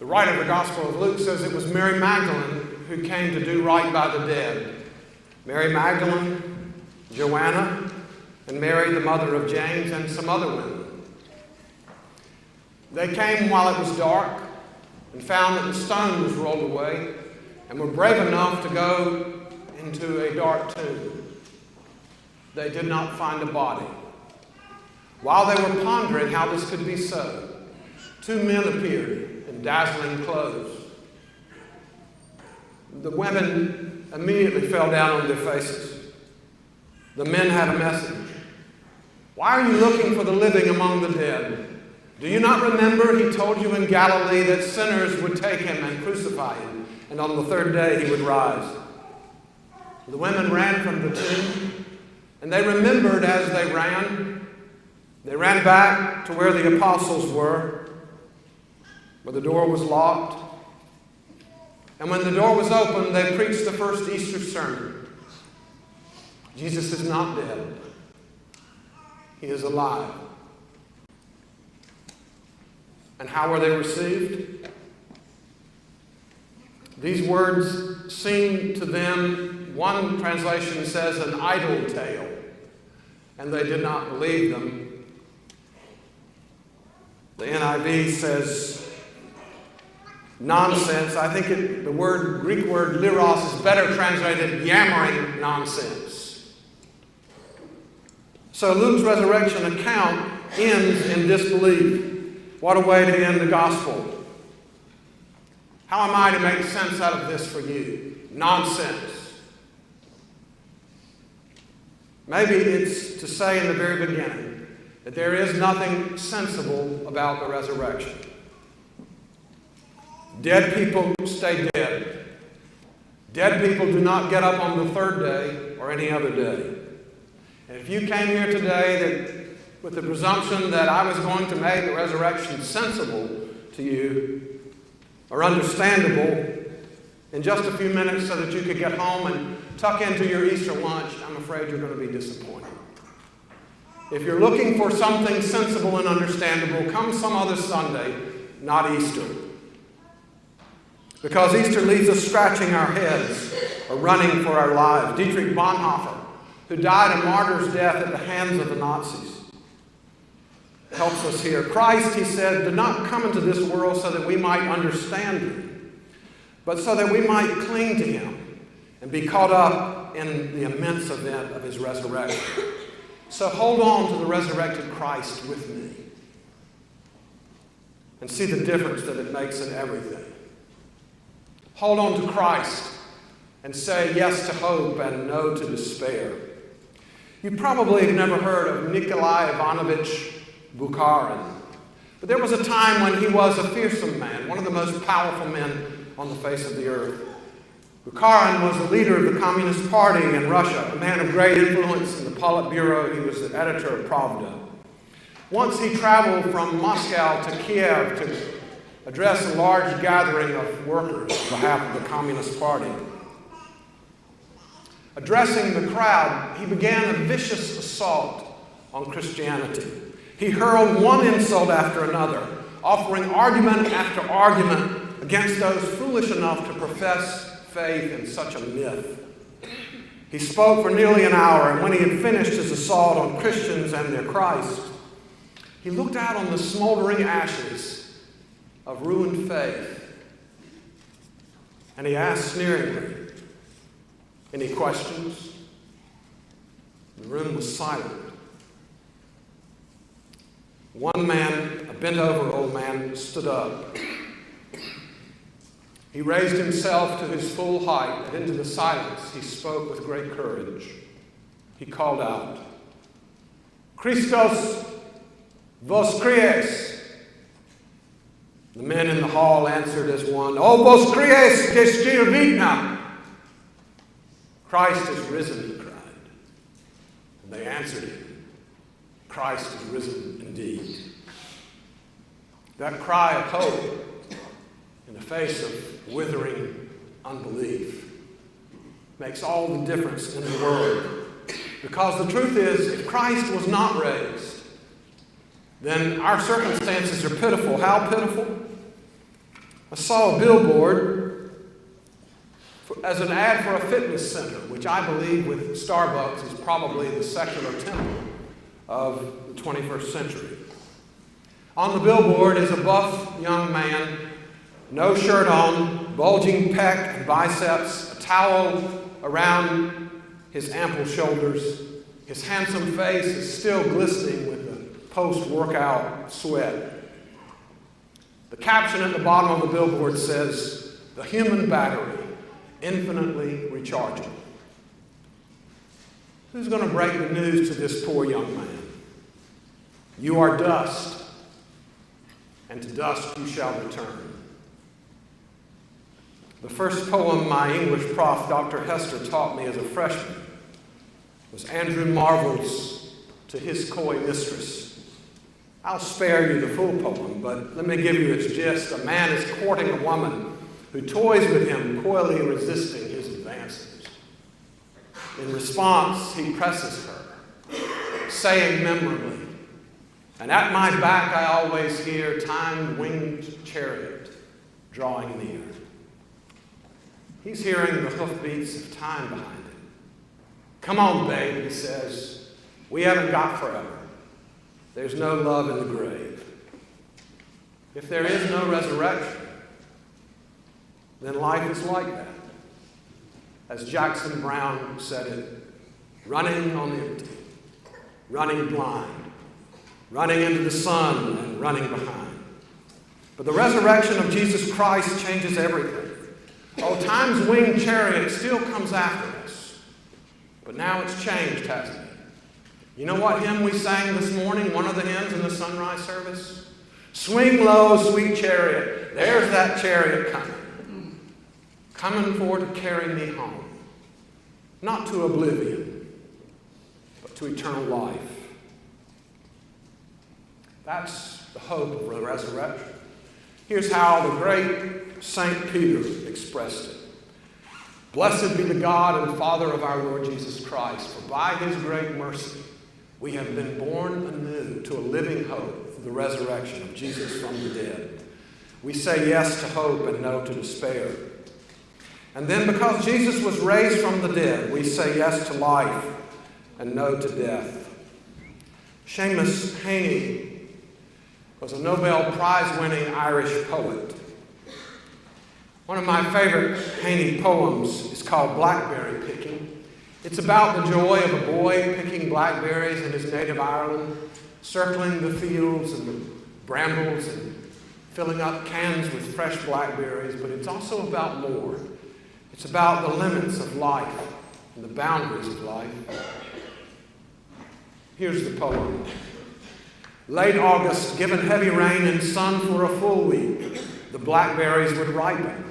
writer of the Gospel of Luke says it was Mary Magdalene who came to do right by the dead. Mary Magdalene, Joanna, and Mary, the mother of James, and some other women. They came while it was dark and found that the stone was rolled away and were brave enough to go into a dark tomb. They did not find a body. While they were pondering how this could be so, two men appeared in dazzling clothes. The women immediately fell down on their faces. The men had a message. Why are you looking for the living among the dead? Do you not remember he told you in Galilee that sinners would take him and crucify him, and on the third day he would rise? The women ran from the tomb, and they remembered as they ran. They ran back to where the apostles were, but the door was locked. And when the door was opened, they preached the first Easter sermon. Jesus is not dead. He is alive. And how were they received? These words seemed to them, one translation says, an idle tale, and they did not believe them. The NIV says nonsense. I think the Greek word liros is better translated yammering nonsense. So Luke's resurrection account ends in disbelief. What a way to end the gospel. How am I to make sense out of this for you? Nonsense. Maybe it's to say in the very beginning that there is nothing sensible about the resurrection. Dead people stay dead. Dead people do not get up on the third day or any other day. And if you came here today with the presumption that I was going to make the resurrection sensible to you or understandable in just a few minutes so that you could get home and tuck into your Easter lunch, I'm afraid you're going to be disappointed. If you're looking for something sensible and understandable, come some other Sunday, not Easter. Because Easter leaves us scratching our heads or running for our lives. Dietrich Bonhoeffer, who died a martyr's death at the hands of the Nazis, helps us here. Christ, he said, did not come into this world so that we might understand him, but so that we might cling to him and be caught up in the immense event of his resurrection. So hold on to the resurrected Christ with me and see the difference that it makes in everything. Hold on to Christ and say yes to hope and no to despair. You probably have never heard of Nikolai Ivanovich Bukharin, but there was a time when he was a fearsome man, one of the most powerful men on the face of the earth. Bukharin was the leader of the Communist Party in Russia, a man of great influence in the Politburo. He was the editor of Pravda. Once he traveled from Moscow to Kiev to address a large gathering of workers on behalf of the Communist Party. Addressing the crowd, he began a vicious assault on Christianity. He hurled one insult after another, offering argument after argument against those foolish enough to profess faith in such a myth. He spoke for nearly an hour, and when he had finished his assault on Christians and their Christ, he looked out on the smoldering ashes of ruined faith, and he asked sneeringly, "Any questions?" The room was silent. One man, a bent-over old man, stood up. He raised himself to his full height, and into the silence he spoke with great courage. He called out, "Christos voskries!" The men in the hall answered as one, "O voskries gestir vitna!" "Christ is risen," he cried. And they answered him, "Christ is risen indeed." That cry of hope in the face of withering unbelief makes all the difference in the world. Because the truth is, if Christ was not raised, then our circumstances are pitiful. How pitiful? I saw a billboard as an ad for a fitness center, which I believe with Starbucks is probably the secular temple of the 21st century. On the billboard is a buff young man, no shirt on, bulging pec and biceps, a towel around his ample shoulders. His handsome face is still glistening with the post-workout sweat. The caption at the bottom of the billboard says, "The human battery, infinitely rechargeable." Who's going to break the news to this poor young man? You are dust, and to dust you shall return. The first poem my English prof, Dr. Hester, taught me as a freshman was Andrew Marvell's "To His Coy Mistress." I'll spare you the full poem, but let me give you its gist. A man is courting a woman who toys with him, coyly resisting his advances. In response, he presses her, saying memorably, "And at my back I always hear time-winged chariot drawing near." He's hearing the hoofbeats of time behind him. "Come on, babe," he says. "We haven't got forever. There's no love in the grave." If there is no resurrection, then life is like that. As Jackson Brown said it, running on empty, running blind, running into the sun and running behind. But the resurrection of Jesus Christ changes everything. Oh, time's winged chariot still comes after us. But now it's changed, hasn't it? You know what hymn we sang this morning, one of the hymns in the sunrise service? Swing low, sweet chariot. There's that chariot coming. Coming for to carry me home. Not to oblivion, but to eternal life. That's the hope of the resurrection. Here's how the great St. Peter expressed it. "Blessed be the God and Father of our Lord Jesus Christ, for by his great mercy we have been born anew to a living hope through the resurrection of Jesus from the dead. We say yes to hope and no to despair. And then because Jesus was raised from the dead, we say yes to life and no to death." Seamus Heaney was a Nobel Prize-winning Irish poet. One of my favorite Heaney poems is called "Blackberry Picking." It's about the joy of a boy picking blackberries in his native Ireland, circling the fields and the brambles and filling up cans with fresh blackberries, but it's also about more. It's about the limits of life and the boundaries of life. Here's the poem. Late August, given heavy rain and sun for a full week, the blackberries would ripen.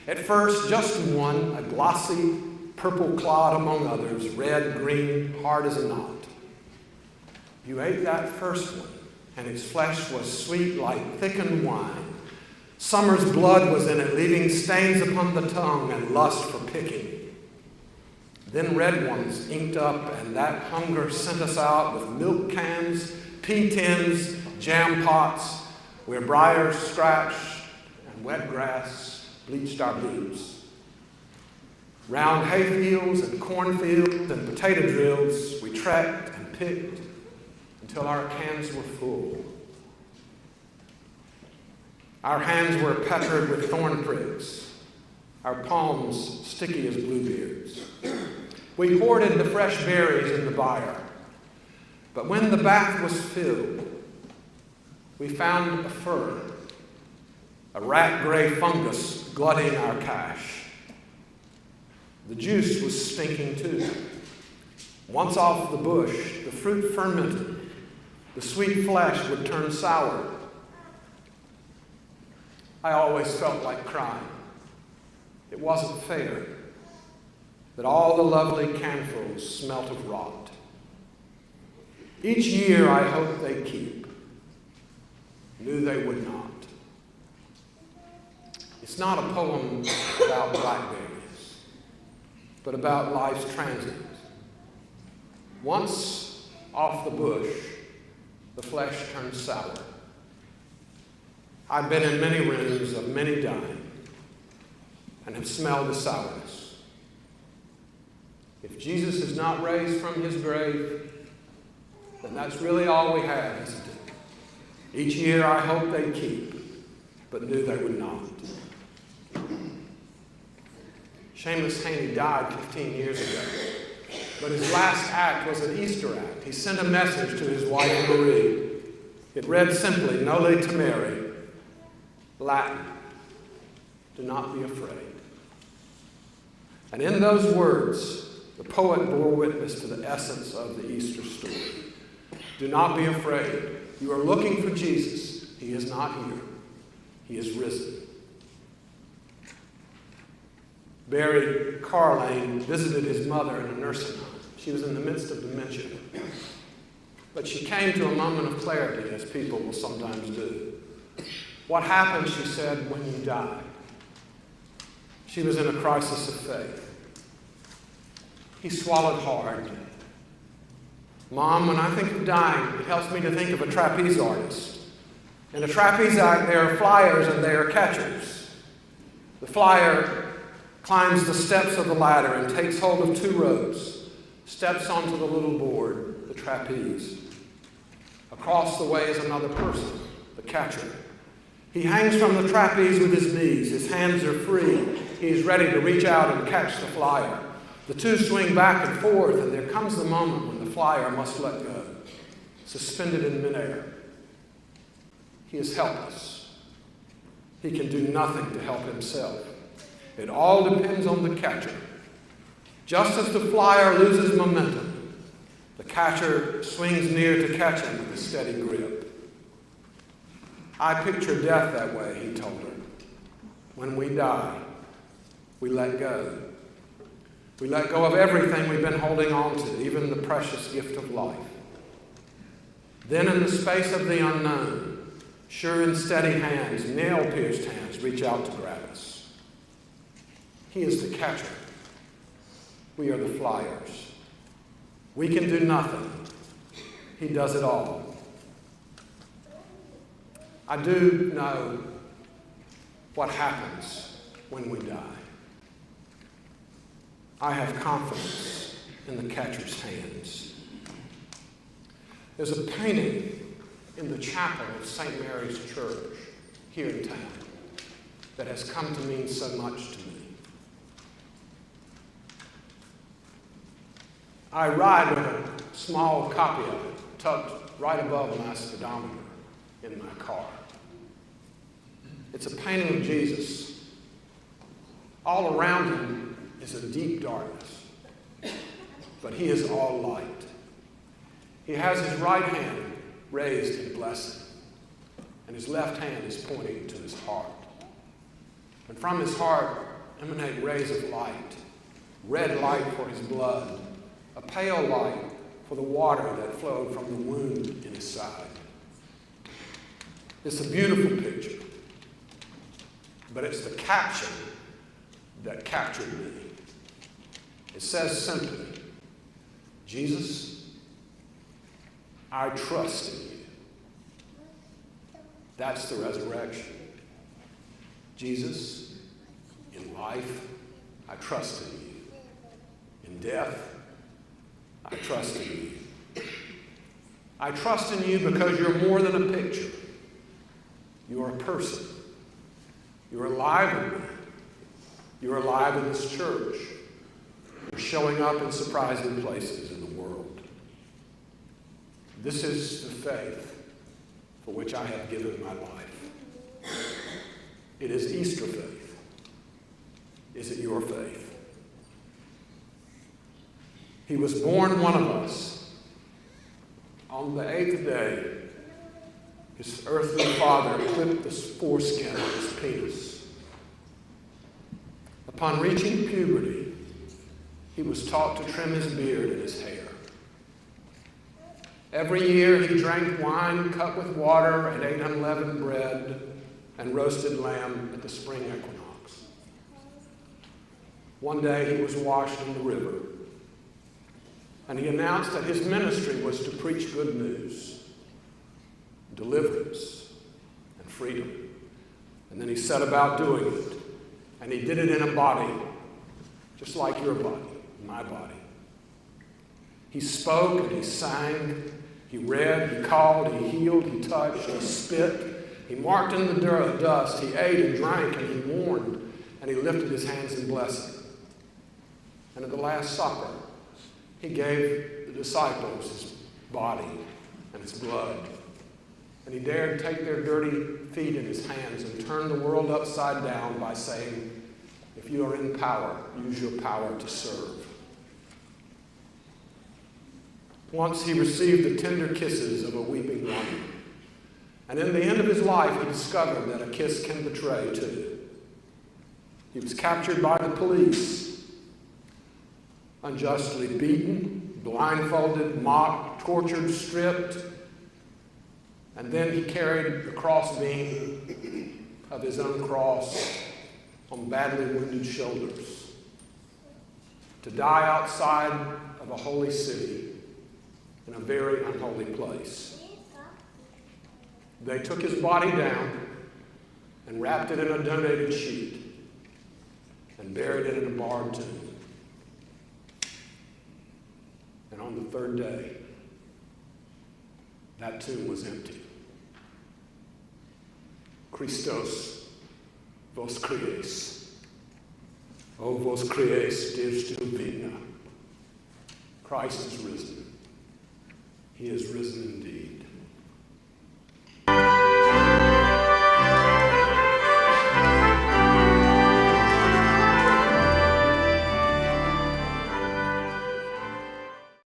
At first, just one, a glossy purple clod among others, red, green, hard as a knot. You ate that first one, and its flesh was sweet like thickened wine. Summer's blood was in it, leaving stains upon the tongue and lust for picking. Then red ones inked up, and that hunger sent us out with milk cans, pea tins, jam pots, where briars scratched and wet grass bleached our boots. Round hayfields and cornfields and potato drills, we trekked and picked until our cans were full. Our hands were peppered with thorn pricks, our palms sticky as bluebeards. We hoarded the fresh berries in the byre, but when the bath was filled, we found a fern, a rat-gray fungus glutting our cache. The juice was stinking too. Once off the bush, the fruit fermented. The sweet flesh would turn sour. I always felt like crying. It wasn't fair that all the lovely canfuls smelt of rot. Each year I hoped they'd keep. Knew they would not. It's not a poem about blackberries, but about life's transit. Once off the bush, the flesh turns sour. I've been in many rooms of many dying, and have smelled the sourness. If Jesus is not raised from his grave, then that's really all we have, isn't it? Each year I hope they'd keep, but knew they would not. Seamus Haney died 15 years ago, but his last act was an Easter act. He sent a message to his wife Marie. It read simply, Noli Timere, Latin, do not be afraid. And in those words, the poet bore witness to the essence of the Easter story. Do not be afraid. You are looking for Jesus. He is not here. He is risen. Barry Carlane visited his mother in a nursing home. She was in the midst of dementia. But she came to a moment of clarity, as people will sometimes do. What happens, she said, when you die? She was in a crisis of faith. He swallowed hard. Mom, when I think of dying, it helps me to think of a trapeze artist. In a trapeze act, there are flyers and there are catchers. The flyer climbs the steps of the ladder and takes hold of two ropes, steps onto the little board, the trapeze. Across the way is another person, the catcher. He hangs from the trapeze with his knees. His hands are free. He is ready to reach out and catch the flyer. The two swing back and forth, and there comes the moment when the flyer must let go, suspended in midair. He is helpless. He can do nothing to help himself. It all depends on the catcher. Just as the flyer loses momentum, the catcher swings near to catch him with a steady grip. I picture death that way, he told her. When we die, we let go. We let go of everything we've been holding on to, even the precious gift of life. Then in the space of the unknown, sure and steady hands, nail-pierced hands, reach out to grab us. He is the catcher. We are the flyers. We can do nothing. He does it all. I do know what happens when we die. I have confidence in the catcher's hands. There's a painting in the chapel of St. Mary's Church here in town that has come to mean so much to me. I ride with a small copy of it tucked right above my speedometer in my car. It's a painting of Jesus. All around him is a deep darkness, but he is all light. He has his right hand raised in blessing, and his left hand is pointing to his heart. And from his heart emanate rays of light, red light for his blood, a pale light for the water that flowed from the wound in his side. It's a beautiful picture, but it's the caption that captured me. It says simply, Jesus, I trust in you. That's the resurrection. Jesus, in life, I trust in you. In death, I trust in you. I trust in you because you're more than a picture. You're a person. You're alive in me. You're alive in this church. You're showing up in surprising places in the world. This is the faith for which I have given my life. It is Easter faith. Is it your faith? He was born one of us. On the 8th day, his earthly father clipped the foreskin of his penis. Upon reaching puberty, he was taught to trim his beard and his hair. Every year he drank wine cut with water and ate unleavened bread and roasted lamb at the spring equinox. One day he was washed in the river, and he announced that his ministry was to preach good news, deliverance, and freedom. And then he set about doing it And he did it in a body, just like your body, my body. He spoke and he sang, he read, he called, he healed, he touched, he spit, he marked in the dust, he ate and drank, and he mourned, and he lifted his hands in blessing. And at the Last Supper, he gave the disciples his body and his blood. And he dared take their dirty feet in his hands and turn the world upside down by saying, if you are in power, use your power to serve. Once he received the tender kisses of a weeping woman. And in the end of his life, he discovered that a kiss can betray too. He was captured by the police, unjustly beaten, blindfolded, mocked, tortured, stripped. And then he carried the crossbeam of his own cross on badly wounded shoulders to die outside of a holy city in a very unholy place. They took his body down and wrapped it in a donated sheet and buried it in a barred tomb. And on the third day, that tomb was empty. Christos vos kries. O vos kries, Deus vina. Christ is risen. He is risen indeed.